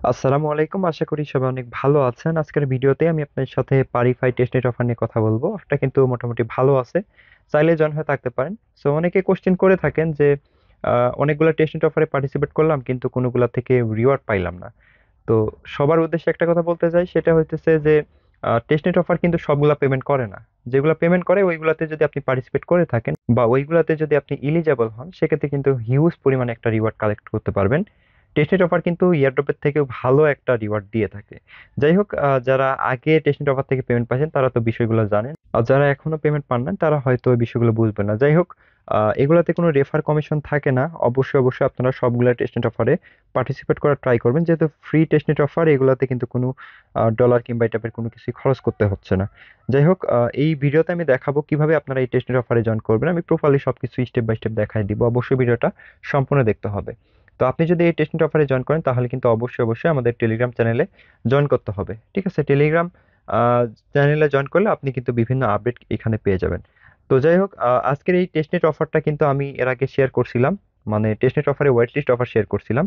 আসসালামু আলাইকুম, আশা করি সবাই অনেক ভালো আছেন। আজকের ভিডিওতে আমি আপনার সাথে পারিফাই টেস্টনেট অফার নিয়ে কথা বলবো। অফারটা কিন্তু মোটামুটি ভালো আছে, চাইলে জয়েন হয়ে থাকতে পারেন। সো অনেকে কোশ্চেন করে থাকেন যে অনেকগুলো টেস্টনেট অফারে পার্টিসিপেট করলাম কিন্তু কোনোগুলা থেকে রিওয়ার্ড পাইলাম না। তো সবার উদ্দেশ্যে একটা কথা বলতে চাই, সেটা হইতেছে যে টেস্টনেট অফার কিন্তু সবগুলা পেমেন্ট করে না। যেগুলো পেমেন্ট করে ওইগুলাতে যদি আপনি পার্টিসিপেট করে থাকেন বা ওইগুলাতে যদি আপনি ইলিজেবল হন, সেক্ষেত্রে কিন্তু হিউজ পরিমাণে একটা রিওয়ার্ড কালেক্ট করতে পারবেন। টেস্টনেট অফার কিন্তু ইয়ারড্রপের থেকেও ভালো একটা রিওয়ার্ড দিয়ে থাকে। যাই হোক, যারা আগে টেস্টনেট অফার থেকে পেমেন্ট পাচ্ছেন তারা তো বিষয়গুলো জানেন, আর যারা এখনো পেমেন্ট পান না তারা হয়তো ওই বিষয়গুলো বুঝবেন না। যাই হোক, এগুলাতে কোনো রেফার কমিশন থাকে না। অবশ্যই অবশ্যই আপনারা সবগুলা টেস্টনেট অফারে পার্টিসিপেট করার ট্রাই করবেন, যেহেতু ফ্রি টেস্টনেট অফার, এগুলাতে কিন্তু কোনো ডলার কিংবা এই টাইপের কোনো কিছু খরচ করতে হচ্ছে না। যাই হোক, এই ভিডিওতে আমি দেখাবো কিভাবে আপনারা এই টেস্টনেট অফারে জয়েন করবেন। আমি প্রপারলি সবকিছু স্টেপ বাই স্টেপ দেখাই দিব, অবশ্যই ভিডিওটা সম্পূর্ণ দেখতে হবে। তো আপনি যদি এই টেস্টনেট অফারে জয়েন করেন তাহলে কিন্তু অবশ্যই অবশ্যই আমাদের টেলিগ্রাম চ্যানেলে জয়েন করতে হবে। ঠিক আছে, টেলিগ্রাম চ্যানেলে জয়েন করলে আপনি কিন্তু বিভিন্ন আপডেট এখানে পেয়ে যাবেন। তো যাই হোক, আজকের এই টেস্টনেট অফারটা কিন্তু আমি এর আগে শেয়ার করছিলাম, মানে টেস্টনেট অফারে ওয়েট লিস্ট অফার শেয়ার করছিলাম।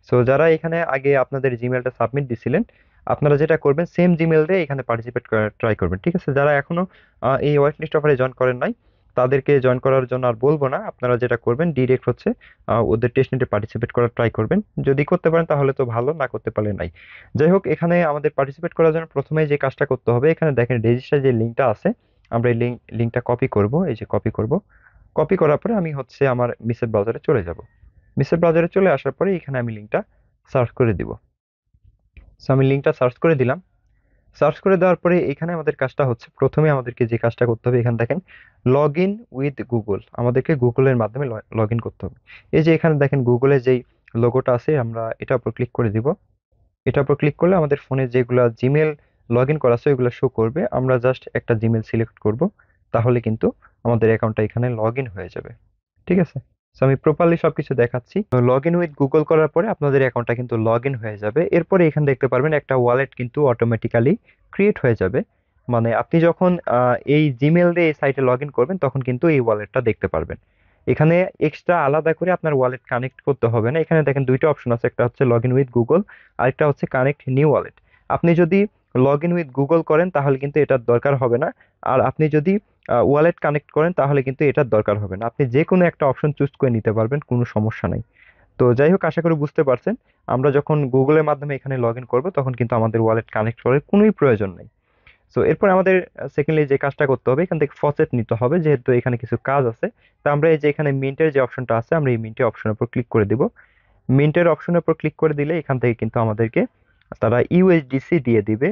সো যারা এখানে আগে আপনাদের জিমেলটা সাবমিট দিছিলেন, আপনারা যেটা করবেন সেম জিমেল দিয়ে এখানে পার্টিসিপেট করার ট্রাই করবেন। ঠিক আছে, যারা এখনো এই ওয়েট লিস্ট অফারে জয়েন করেন নাই তাদেরকে জয়েন করার জন্য আর বলবো না। আপনারা যেটা করবেন ডিরেক্ট হচ্ছে ওদের টেস্টনেটে পার্টিসিপেট করার ট্রাই করবেন। যদি করতে পারেন তাহলে তো ভালো, না করতে পারলে নাই। যাই হোক, এখানে আমাদের পার্টিসিপেট করার জন্য প্রথমে যে কাজটা করতে হবে, এখানে দেখেন রেজিস্টার যে লিঙ্কটা আছে, আমরা এই লিঙ্কটা কপি করব। এই যে কপি করব, কপি করার পরে আমি হচ্ছে আমার মিসের ব্রাউজারে চলে যাব। মিসের ব্রাউজারে চলে আসার পরে এখানে আমি লিঙ্কটা সার্চ করে দিব। সো আমি লিঙ্কটা সার্চ করে দিলাম। সার্চ করে দেওয়ার পরে এখানে আমাদের কাজটা হচ্ছে, প্রথমে আমাদেরকে যে কাজটা করতে হবে, এখানে দেখেন লগ ইন উইথ গুগল, আমাদেরকে গুগলের মাধ্যমে লগ ইন করতে হবে। এই যে এখানে দেখেন গুগলের যেই লোগোটা আছে, আমরা এটার উপর ক্লিক করে দিব। এটার উপর ক্লিক করলে আমাদের ফোনে যেগুলা জিমেল লগ ইন করা আছে ওইগুলো শো করবে। আমরা জাস্ট একটা জিমেল সিলেক্ট করব, তাহলে কিন্তু আমাদের অ্যাকাউন্টটা এখানে লগ ইন হয়ে যাবে। ঠিক আছে, তো আমি প্রপারলি সবকিছু দেখাচ্ছি। লগ ইন উইথ গুগল করার পরে আপনাদের অ্যাকাউন্টটা কিন্তু লগ ইন হয়ে যাবে। এরপরে এখানে দেখতে পারবেন একটা ওয়ালেট কিন্তু অটোমেটিক্যালি ক্রিয়েট হয়ে যাবে। মানে আপনি যখন এই জিমেল দিয়ে এই সাইটে লগ ইন করবেন তখন কিন্তু এই ওয়ালেটটা দেখতে পারবেন। এখানে এক্সট্রা আলাদা করে আপনার ওয়ালেট কানেক্ট করতে হবে না। এখানে দেখেন দুইটা অপশন আছে, একটা হচ্ছে লগ ইন উইথ গুগল, আরেকটা হচ্ছে কানেক্ট নিউ ওয়ালেট। আপনি যদি লগ ইন উইথ গুগল করেন তাহলে কিন্তু এটার দরকার হবে না। আর আপনি যদি ওয়ালেট কানেক্ট করেন তাহলে কিন্তু এটার দরকার হবে না। আপনি যে কোনো একটা অপশন চুজ করে নিতে পারবেন, কোনো সমস্যা নাই। তো যাই হোক, আশা করি বুঝতে পারছেন। আমরা যখন গুগলের মাধ্যমে এখানে লগ ইন করবো তখন কিন্তু আমাদের ওয়ালেট কানেক্ট করার কোনোই প্রয়োজন নেই। সো এরপর আমাদের সেকেন্ডলি যে কাজটা করতে হবে, এখান থেকে ফসেট নিতে হবে, যেহেতু এখানে কিছু কাজ আছে। তা আমরা এই যে এখানে মিন্টের যে অপশনটা আছে, আমরা এই মিন্টের অপশনের উপর ক্লিক করে দিব। মিন্টের অপশনের উপর ক্লিক করে দিলে এখান থেকে কিন্তু আমাদেরকে তারা ইউএসডিসি দিয়ে দিবে,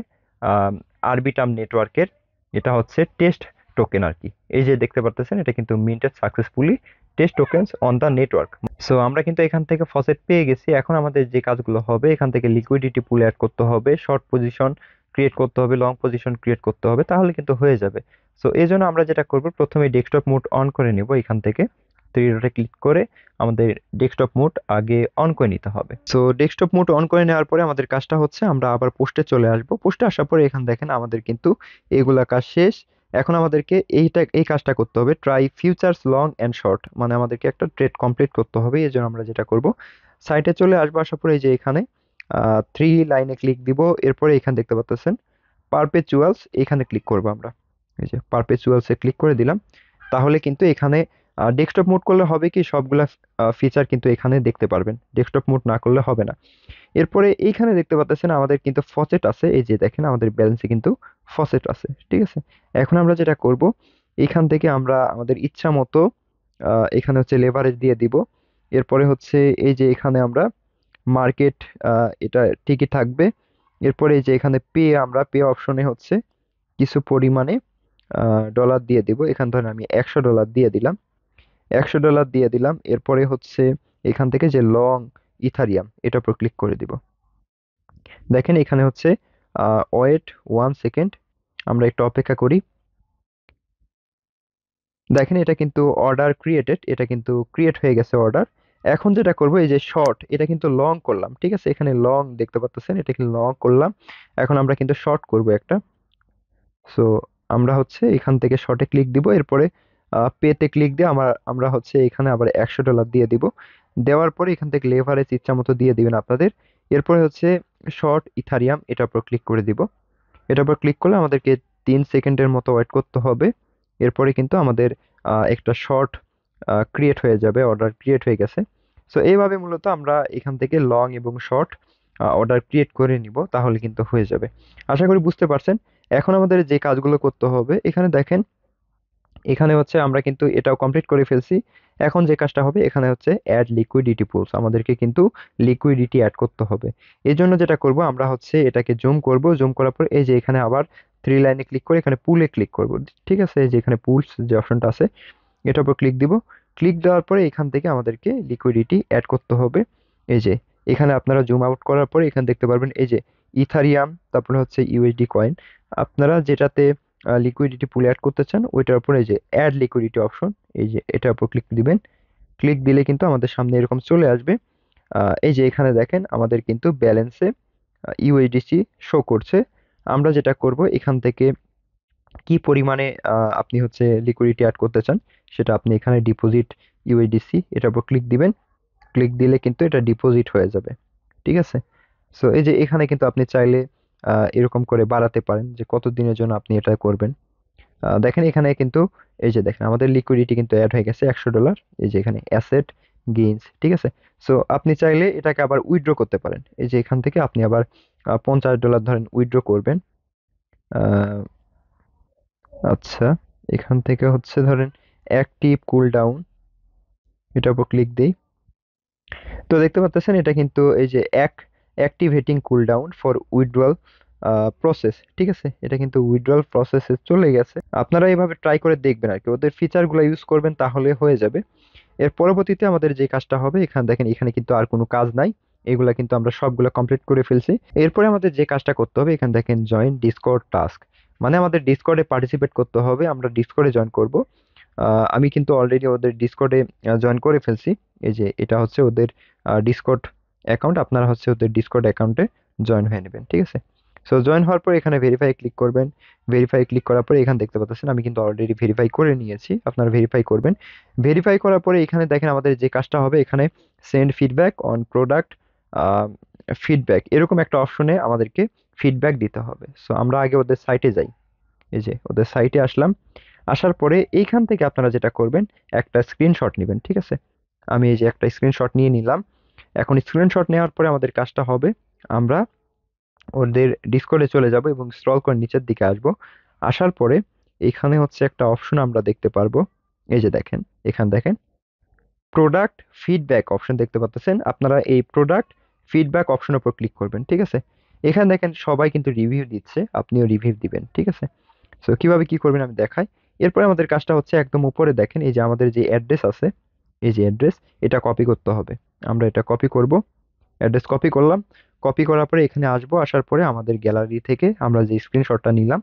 আরবিটাম নেটওয়ার্কের। এটা হচ্ছে টেস্ট টোকেন আর কি। এই যে দেখতে পারতেছেন, এটা কিন্তু minted successfully test tokens on the network. So আমরা কিন্তু এখান থেকে ফসেট পেয়ে গেছি। এখন আমাদের যে কাজগুলো হবে, এখান থেকে লিকুইডিটি পুল অ্যাড করতে হবে, শর্ট পজিশন ক্রিয়েট করতে হবে, লং পজিশন ক্রিয়েট করতে হবে, তাহলে কিন্তু হয়ে যাবে। সো এই জন্য আমরা যেটা করব, প্রথমে ডেস্কটপ মোড অন করে নিব। এখান থেকে থ্রি ডটে ক্লিক করে আমাদের ডেস্কটপ মোড আগে অন করে নিতে হবে। সো ডেস্কটপ মোড অন করে নেওয়ার পরে আমাদের কাজটা হচ্ছে, আমরা আবার পোস্টে চলে আসব। পোস্টে আসার পরে এখানে দেখেন আমাদের কিন্তু এগুলা কাজ শেষ। এখন আমাদেরকে এই কাজটা করতে হবে, try futures long and short, মানে আমাদেরকে একটা ট্রেড কমপ্লিট করতে হবে। এই জন্য আমরা যেটা করব, সাইটে চলে আসবো। আসার পরে এই যে এখানে থ্রি লাইনে ক্লিক দিব। এরপরে এখানে দেখতে পাচ্ছেন পারপেচুয়ালস, এখানে ক্লিক করবো আমরা। এই যে পারপেচুয়ালসে ক্লিক করে দিলাম। তাহলে কিন্তু এখানে ডেস্কটপ মোড করলে হবে কি, সবগুলা ফিচার কিন্তু এখানে দেখতে পারবেন। ডেস্কটপ মোড না করলে হবে না। এরপরে এইখানে দেখতে পাচ্ছেন আমাদের কিন্তু ফসেট আছে। এই যে দেখেন আমাদের ব্যালেন্সে কিন্তু ফসেট আছে। ঠিক আছে, এখন আমরা যেটা করব, এখান থেকে আমরা আমাদের ইচ্ছা মতো এখানে হচ্ছে লেভারেজ দিয়ে দিব। এরপরে হচ্ছে এই যে এখানে আমরা মার্কেট, এটা ঠিকই থাকবে। এরপরে এই যে এখানে পে, আমরা পে অপশনে হচ্ছে কিছু পরিমাণে ডলার দিয়ে দিব। এখান ধরেন আমি $100 দিয়ে দিলাম, $100 দিয়ে দিলাম। এরপরে হচ্ছে এখান থেকে যে লং ইথারিয়াম, এটার উপর ক্লিক করে দিব। দেখেন এখানে হচ্ছে ওয়েট 1 সেকেন্ড, আমরা একটু অপেক্ষা করি। দেখেন এটা কিন্তু অর্ডার ক্রিয়েটেড, এটা কিন্তু ক্রিয়েট হয়ে গেছে অর্ডার। এখন যেটা করব, এই যে শর্ট, এটা কিন্তু লং করলাম। ঠিক আছে, এখানে লং দেখতে পাচ্ছেন, এটা কিন্তু লং করলাম। এখন আমরা কিন্তু শর্ট করব একটা। সো আমরা হচ্ছে এখান থেকে শর্টে ক্লিক দিব। এরপরে পেতে ক্লিক দিয়ে আমরা হচ্ছে এখানে আবার $100 দিয়ে দিব। দেওয়ার পরে এখান থেকে লেভারেজ ইচ্ছা মতো দিয়ে দিবেন আপনাদের। এরপরে হচ্ছে শর্ট ইথারিয়াম, এটার উপর ক্লিক করে দিব। এটার উপর ক্লিক করলে আমাদেরকে 3 সেকেন্ডের মতো ওয়েট করতে হবে। এরপরে কিন্তু আমাদের একটা শর্ট ক্রিয়েট হয়ে যাবে, অর্ডার ক্রিয়েট হয়ে গেছে। সো এইভাবে মূলত আমরা এখান থেকে লং এবং শর্ট অর্ডার ক্রিয়েট করে নিব, তাহলে কিন্তু হয়ে যাবে। আশা করি বুঝতে পারছেন। এখন আমাদের যে কাজগুলো করতে হবে, এখানে দেখেন, এখানে হচ্ছে আমরা কিন্তু এটাও কমপ্লিট করে ফেলছি। এখন যে কাজটা হবে এখানে হচ্ছে অ্যাড লিকুইডিটি পুলস, আমাদেরকে কিন্তু লিকুইডিটি অ্যাড করতে হবে। এই জন্য যেটা করব, আমরা হচ্ছে এটাকে জুম করব, জুম করার পর এই যে এখানে আবার 3 লাইনে ক্লিক করে এখানে পুলে ক্লিক করব। ঠিক আছে, এই যে এখানে পুলস যে অপশনটা আছে, এটার উপর ক্লিক দিব। ক্লিক দেওয়ার পরে এখান থেকে আমাদেরকে লিকুইডিটি অ্যাড করতে হবে। এই যে এখানে আপনারা জুম আউট করার পরে এখানে দেখতে পারবেন এই যে ইথারিয়াম, তারপরে হচ্ছে ইউএসডি কয়েন। আপনারা যেটাতে লিকুইডিটি পুল অ্যাড করতে চান ওইটার উপরে এই যে অ্যাড লিকুইডিটি অপশন, এই যে এটার উপর ক্লিক দিবেন। ক্লিক দিলে কিন্তু আমাদের সামনে এরকম চলে আসবে। এই যে এখানে দেখেন আমাদের কিন্তু ব্যালেন্সে ইউএসডিসি শো করছে। আমরা যেটা করব, এখান থেকে কি পরিমাণে আপনি হচ্ছে লিকুইডিটি অ্যাড করতে চান সেটা আপনি এখানে ডিপোজিট ইউএসডিসি, এটার উপর ক্লিক দিবেন। ক্লিক দিলে কিন্তু এটা ডিপোজিট হয়ে যাবে। ঠিক আছে। সো এই যে এখানে কিন্তু আপনি চাইলে এরকম করে বাড়াতে পারেন যে কত দিনের জন্য আপনি এটা করবেন। দেখেন এখানে কিন্তু এই যে দেখেন আমাদের লিকুইডিটি কিন্তু অ্যাড হয়ে গেছে $100। এই যে এখানে অ্যাসেট গেইনস, ঠিক আছে। সো আপনি চাইলে এটাকে আবার উইথড্র করতে পারেন। এই যে এখান থেকে আপনি আবার $50 ধরেন উইথড্র করবেন। আহ, আচ্ছা, এখান থেকে হচ্ছে ধরেন অ্যাক্টিভ কুল ডাউন, এটার উপর ক্লিক দেই। তো দেখতে পাচ্ছেন এটা কিন্তু এই যে activating cool down for withdrawal process, ঠিক আছে। এটা কিন্তু উইথড্রয়াল প্রসেসে চলে গেছে। আপনারা এইভাবে ট্রাই করে দেখবেন আর কি, ওদের ফিচারগুলো ইউজ করবেন তাহলে হয়ে যাবে। এর পরবর্তীতে আমাদের যে কাজটা হবে, এখানে দেখেন এখানে কিন্তু আর কোনো কাজ নাই, এগুলা কিন্তু আমরা সবগুলো কমপ্লিট করে ফেলছি। এরপরে আমাদের যে কাজটা করতে হবে, এখানে দেখেন জয়েন ডিসকর্ড টাস্ক, মানে আমাদের ডিসকর্ডে পার্টিসিপেট করতে হবে, আমরা ডিসকর্ডে জয়েন করব। আমি কিন্তু অলরেডি ওদের ডিসকর্ডে জয়েন করে ফেলছি। এই যে এটা হচ্ছে ওদের ডিসকর্ড অ্যাকাউন্ট, আপনারা হচ্ছে ওদের ডিসকর্ড অ্যাকাউন্টে জয়েন হয়ে নেবেন, ঠিক আছে। সো জয়েন হওয়ার পর এখানে ভেরিফাই ক্লিক করবেন। ভেরিফাই ক্লিক করার পরে এখানে দেখতে পাচ্ছেন আমি কিন্তু অলরেডি ভেরিফাই করে নিয়েছি, আপনারা ভেরিফাই করবেন। ভেরিফাই করার পরে এখানে দেখেন আমাদের যে কাজটা হবে, এখানে send feedback on product feedback, এরকম একটা অপশনে আমাদেরকে ফিডব্যাক দিতে হবে। সো আমরা আগে ওদের সাইটে যাই। এই যে ওদের সাইটে আসলাম। আসার পরে এইখান থেকে আপনারা যেটা করবেন, একটা স্ক্রিনশট নেবেন, ঠিক আছে। আমি এই যে একটা স্ক্রিনশট নিয়ে নিলাম। এখন স্ক্রিনশট নেওয়ার পরে আমাদের কাজটা হবে, আমরা ওদের ডিসকর্ডে চলে যাব এবং স্ক্রল করে নিচের দিকে আসব। আসার পরে এখানে হচ্ছে একটা অপশন আমরা দেখতে পারবো। এই যে দেখেন, এখানে দেখেন প্রোডাক্ট ফিডব্যাক অপশন দেখতে পাচ্ছেন, আপনারা এই প্রোডাক্ট ফিডব্যাক অপশনের উপর ক্লিক করবেন, ঠিক আছে। এখানে দেখেন সবাই কিন্তু রিভিউ দিচ্ছে, আপনিও রিভিউ দিবেন, ঠিক আছে। সো কিভাবে কি করবেন আমি দেখাই। এরপরে আমাদের কাজটা হচ্ছে একদম উপরে দেখেন এই যে আমাদের যে অ্যাড্রেস আছে, এই যে অ্যাড্রেস, এটা কপি করতে হবে। আমরা এটা কপি করব, অ্যাড্রেস কপি করলাম। কপি করার পরে এখানে আসবো, আসার পরে আমাদের গ্যালারি থেকে আমরা যে স্ক্রিনশটটা নিলাম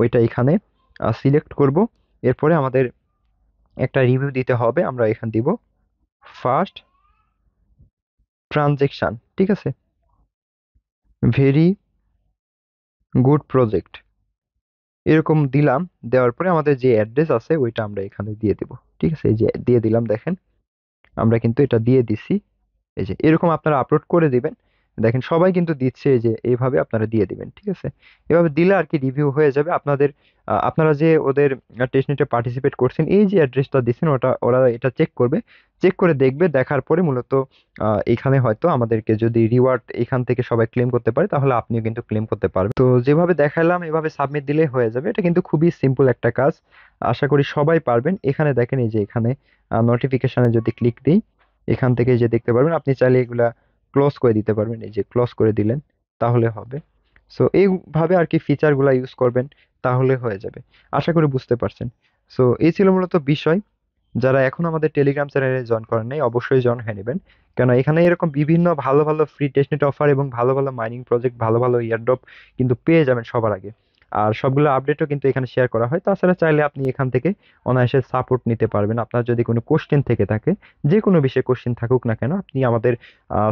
ওইটা এখানে সিলেক্ট করব। এরপরে আমাদের একটা রিভিউ দিতে হবে, আমরা এখানে দিব ফার্স্ট ট্রানজেকশন, ঠিক আছে, ভেরি গুড প্রজেক্ট, এরকম দিলাম। দেওয়ার পরে আমাদের যে অ্যাড্রেস আছে ওইটা আমরা এখানে দিয়ে দেব, ঠিক আছে। এই যে দিয়ে দিলাম, দেখেন আমরা কিন্তু এটা দিয়ে দিছি। এই যে এরকম আপনারা আপলোড করে দিবেন। দেখেন সবাই কিন্তু দিচ্ছে, এই যে এইভাবে আপনারা দিয়ে দিবেন, ঠিক আছে। এভাবে দিলে আর কি রিভিউ হয়ে যাবে আপনাদের। আপনারা যে ওদের টেস্টনেটে পার্টিসিপেট করছেন, এই যে অ্যাড্রেসটা দিচ্ছেন ওটা ওরা এটা চেক করবে, চেক করে দেখবে। দেখার পরে মূলত এখানে হয়তো আমাদেরকে যদি রিওয়ার্ড এখান থেকে সবাই ক্লেম করতে পারে, তাহলে আপনিও কিন্তু ক্লেম করতে পারবেন। তো যেভাবে দেখালাম এভাবে সাবমিট দিলে হয়ে যাবে। এটা কিন্তু খুবই সিম্পল একটা কাজ, আশা করি সবাই পারবেন। এখানে দেখেন এই যে এখানে নোটিফিকেশনে যদি ক্লিক দিই, এখান থেকে যে দেখতে পারবেন, আপনি চাইলে এগুলা ক্লোজ করে দিতে পারবেন। এই যে ক্লোজ করে দিলেন, তাহলে হবে। সো এইভাবে আর কি ফিচারগুলা ইউজ করবেন, তাহলে হয়ে যাবে। আশা করি বুঝতে পারছেন। সো এই ছিল মূলত বিষয়। যারা এখন আমাদের টেলিগ্রাম চ্যানেলে জয়েন করেন নাই, অবশ্যই জয়েন হয়ে নেবেন। কেন এখানে এরকম বিভিন্ন ভালো ভালো ফ্রি টেস্টনেট অফার এবং ভালো ভালো মাইনিং প্রজেক্ট, ভালো ভালো ইয়ারড্রপ কিন্তু পেয়ে যাবেন সবার আগে। আর সবগুলো আপডেটও কিন্তু এখানে শেয়ার করা হয়। তাছাড়া চাইলে আপনি এখান থেকে অনায়াসে সাপোর্ট নিতে পারবেন। আপনার যদি কোনো কোশ্চেন থেকে থাকে, যে কোনো বিষয়ে কোশ্চেন থাকুক না কেন, আপনি আমাদের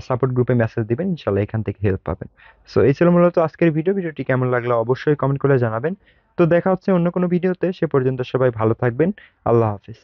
সাপোর্ট গ্রুপে মেসেজ দিবেন, ইনশাল্লাহ এখান থেকে হেল্প পাবেন। সো এই ছিল মূলত আজকের ভিডিওটি কেমন লাগলো অবশ্যই কমেন্ট করে জানাবেন। তো দেখা হচ্ছে অন্য কোনো ভিডিওতে, সে পর্যন্ত সবাই ভালো থাকবেন। আল্লাহ হাফিজ।